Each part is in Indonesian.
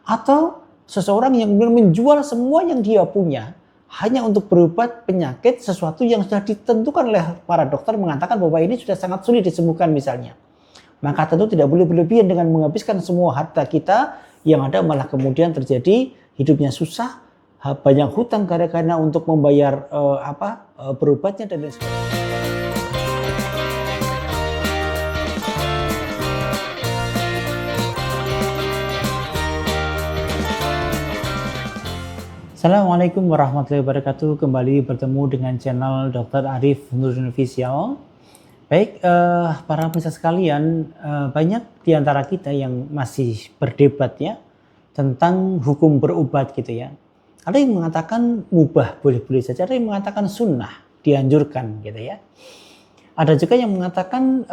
Atau seseorang yang menjual semua yang dia punya hanya untuk berobat penyakit sesuatu yang sudah ditentukan oleh para dokter mengatakan bahwa ini sudah sangat sulit disembuhkan misalnya. Maka tentu tidak boleh berlebihan dengan menghabiskan semua harta kita, yang ada malah kemudian terjadi hidupnya susah, banyak hutang karena untuk membayar berobatnya dan lain sebagainya. Assalamualaikum warahmatullahi wabarakatuh. Kembali bertemu dengan channel Dr. Arif Nurdin Official. Baik, para pemirsa sekalian, banyak di antara kita yang masih berdebat ya tentang hukum berobat gitu ya. Ada yang mengatakan mubah, boleh-boleh saja. Ada yang mengatakan sunnah, dianjurkan gitu ya. Ada juga yang mengatakan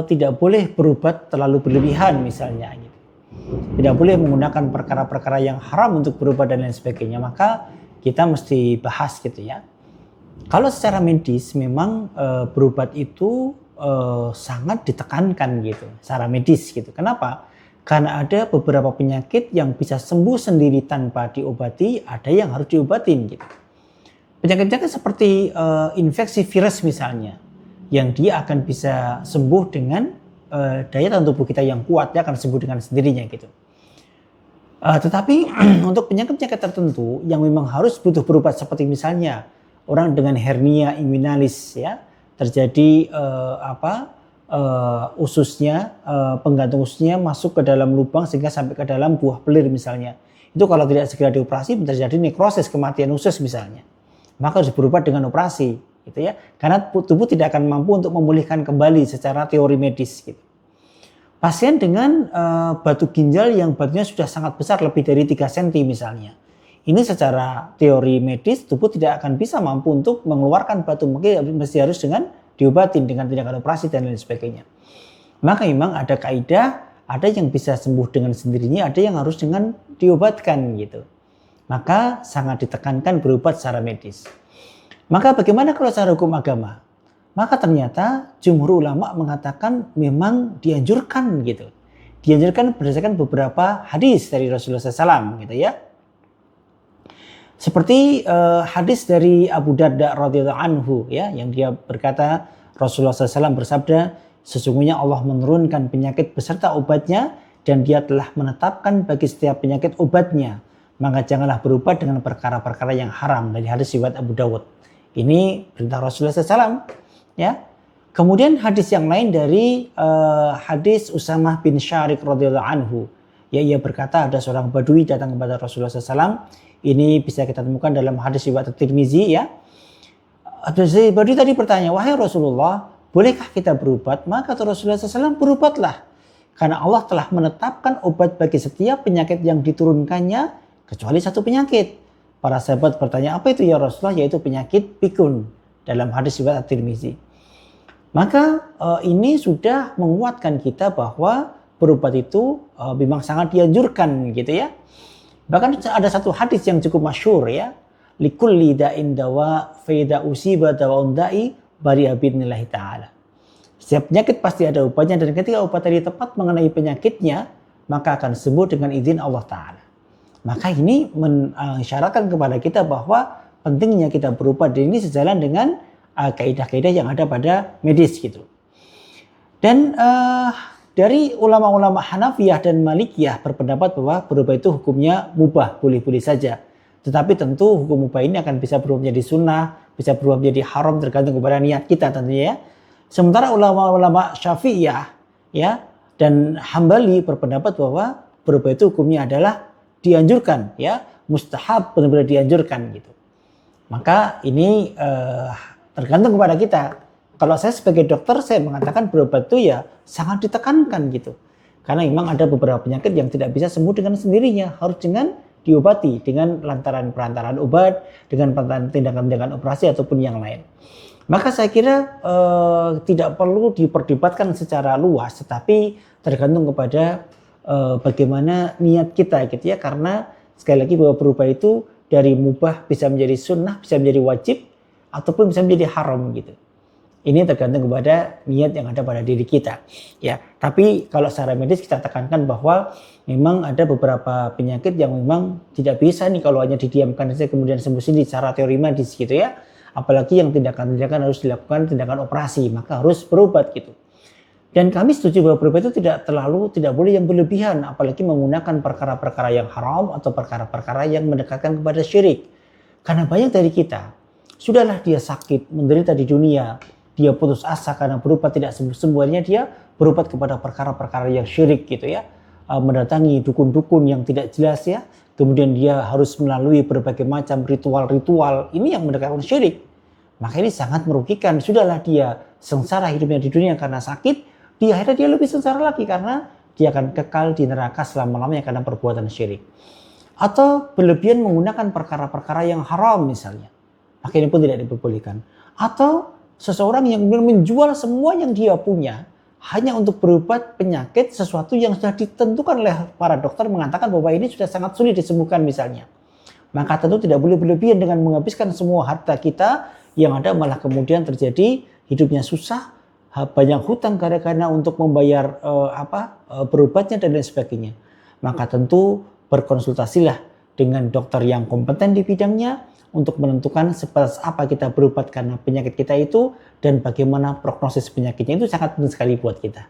tidak boleh berobat terlalu berlebihan misalnya gitu. Tidak boleh menggunakan perkara-perkara yang haram untuk berobat dan lain sebagainya. Maka kita mesti bahas gitu ya. Kalau secara medis memang berobat itu sangat ditekankan gitu, secara medis gitu. Kenapa? Karena ada beberapa penyakit yang bisa sembuh sendiri tanpa diobati, ada yang harus diobatin gitu. Penyakit-penyakit seperti infeksi virus misalnya, yang dia akan bisa sembuh dengan daya tahan tubuh kita yang kuat, dia akan sembuh dengan sendirinya gitu. Tetapi untuk penyakit-penyakit tertentu yang memang harus butuh berobat seperti misalnya orang dengan hernia inguinalis ya, terjadi ususnya, penggantung ususnya masuk ke dalam lubang sehingga sampai ke dalam buah pelir misalnya. Itu kalau tidak segera dioperasi terjadi nekrosis, kematian usus misalnya. Maka harus berobat dengan operasi gitu ya. Karena tubuh tidak akan mampu untuk memulihkan kembali secara teori medis gitu. Pasien dengan batu ginjal yang batunya sudah sangat besar lebih dari 3 cm misalnya. Ini secara teori medis tubuh tidak akan bisa mampu untuk mengeluarkan batu, mungkin mesti harus dengan diobatin dengan tindakan operasi dan lain sebagainya. Maka memang ada kaidah, ada yang bisa sembuh dengan sendirinya, ada yang harus dengan diobatkan gitu. Maka sangat ditekankan berobat secara medis. Maka bagaimana kalau secara hukum agama? Maka ternyata jumhur ulama mengatakan memang dianjurkan gitu. Dianjurkan berdasarkan beberapa hadis dari Rasulullah SAW gitu ya. Seperti hadis dari Abu Darda radhiyallahu anhu ya, yang dia berkata Rasulullah SAW bersabda, sesungguhnya Allah menurunkan penyakit beserta obatnya dan dia telah menetapkan bagi setiap penyakit obatnya. Maka janganlah berobat dengan perkara-perkara yang haram, dari hadis riwayat Abu Dawud. Ini perintah Rasulullah SAW ya. Kemudian hadis yang lain dari hadis Usamah bin Syariq radhiyallahu anhu. Ya, ia berkata ada seorang badui datang kepada Rasulullah SAW. Ini bisa kita temukan dalam hadis riwayat Tirmizi ya. Badui tadi bertanya, wahai Rasulullah, bolehkah kita berobat? Maka kata Rasulullah SAW, berobatlah. Karena Allah telah menetapkan obat bagi setiap penyakit yang diturunkannya, kecuali satu penyakit. Para sahabat bertanya, apa itu ya Rasulullah? Yaitu penyakit pikun dalam hadis riwayat Tirmizi. Maka ini sudah menguatkan kita bahwa berobat itu memang sangat dianjurkan gitu ya. Bahkan ada satu hadis yang cukup masyhur ya. Likulli da'in dawa fa idza usiba dawa'un da'i bari'a bi'idznillah ta'ala. Setiap penyakit pasti ada obatnya, dan ketika obat tadi tepat mengenai penyakitnya, maka akan sembuh dengan izin Allah Ta'ala. Maka ini mensyaratkan kepada kita bahwa pentingnya kita berobat, dan ini sejalan dengan kaidah-kaidah yang ada pada medis gitu. Dan dari ulama-ulama Hanafiyah dan Malikiyah berpendapat bahwa berobat itu hukumnya mubah, boleh-boleh saja. Tetapi tentu hukum mubah ini akan bisa berubah menjadi sunnah, bisa berubah menjadi haram tergantung kepada niat kita tentunya ya. Sementara ulama-ulama Syafi'iyah ya dan Hambali berpendapat bahwa berobat itu hukumnya adalah dianjurkan ya, mustahab, benar-benar dianjurkan gitu. Maka ini tergantung kepada kita. Kalau saya sebagai dokter, saya mengatakan berobat itu ya sangat ditekankan gitu. Karena memang ada beberapa penyakit yang tidak bisa sembuh dengan sendirinya, harus dengan diobati dengan perantaraan obat, dengan tindakan-tindakan operasi ataupun yang lain. Maka saya kira tidak perlu diperdebatkan secara luas, tetapi tergantung kepada bagaimana niat kita gitu ya. Karena sekali lagi bahwa berobat itu dari mubah bisa menjadi sunnah, bisa menjadi wajib, ataupun bisa menjadi haram gitu. Ini tergantung kepada niat yang ada pada diri kita. Ya, tapi kalau secara medis kita tekankan bahwa memang ada beberapa penyakit yang memang tidak bisa nih kalau hanya didiamkan saja kemudian sembuh sendiri secara teori medis gitu ya. Apalagi yang tindakan-tindakan harus dilakukan tindakan operasi, maka harus berobat gitu. Dan kami setuju bahwa berobat itu tidak boleh yang berlebihan, apalagi menggunakan perkara-perkara yang haram atau perkara-perkara yang mendekatkan kepada syirik. Karena banyak dari kita, sudahlah dia sakit, menderita di dunia, dia putus asa karena berobat tidak sembuh-sembuhnya, dia berobat kepada perkara-perkara yang syirik gitu ya. Mendatangi dukun-dukun yang tidak jelas ya. Kemudian dia harus melalui berbagai macam ritual-ritual. Ini yang mendekatkan syirik. Maka ini sangat merugikan. Sudahlah dia sengsara hidupnya di dunia karena sakit. Di akhirat dia lebih sengsara lagi karena dia akan kekal di neraka selama-lamanya karena perbuatan syirik. Atau berlebihan menggunakan perkara-perkara yang haram misalnya. Maka ini pun tidak diperbolehkan. Atau seseorang yang menjual semua yang dia punya hanya untuk berobat penyakit sesuatu yang sudah ditentukan oleh para dokter mengatakan bahwa ini sudah sangat sulit disembuhkan misalnya. Maka tentu tidak boleh berlebihan dengan menghabiskan semua harta kita yang ada malah kemudian terjadi hidupnya susah, banyak hutang karena untuk membayar berobatnya dan lain sebagainya. Maka tentu berkonsultasilah dengan dokter yang kompeten di bidangnya untuk menentukan seperti apa kita berobat karena penyakit kita itu dan bagaimana prognosis penyakitnya itu sangat penting sekali buat kita.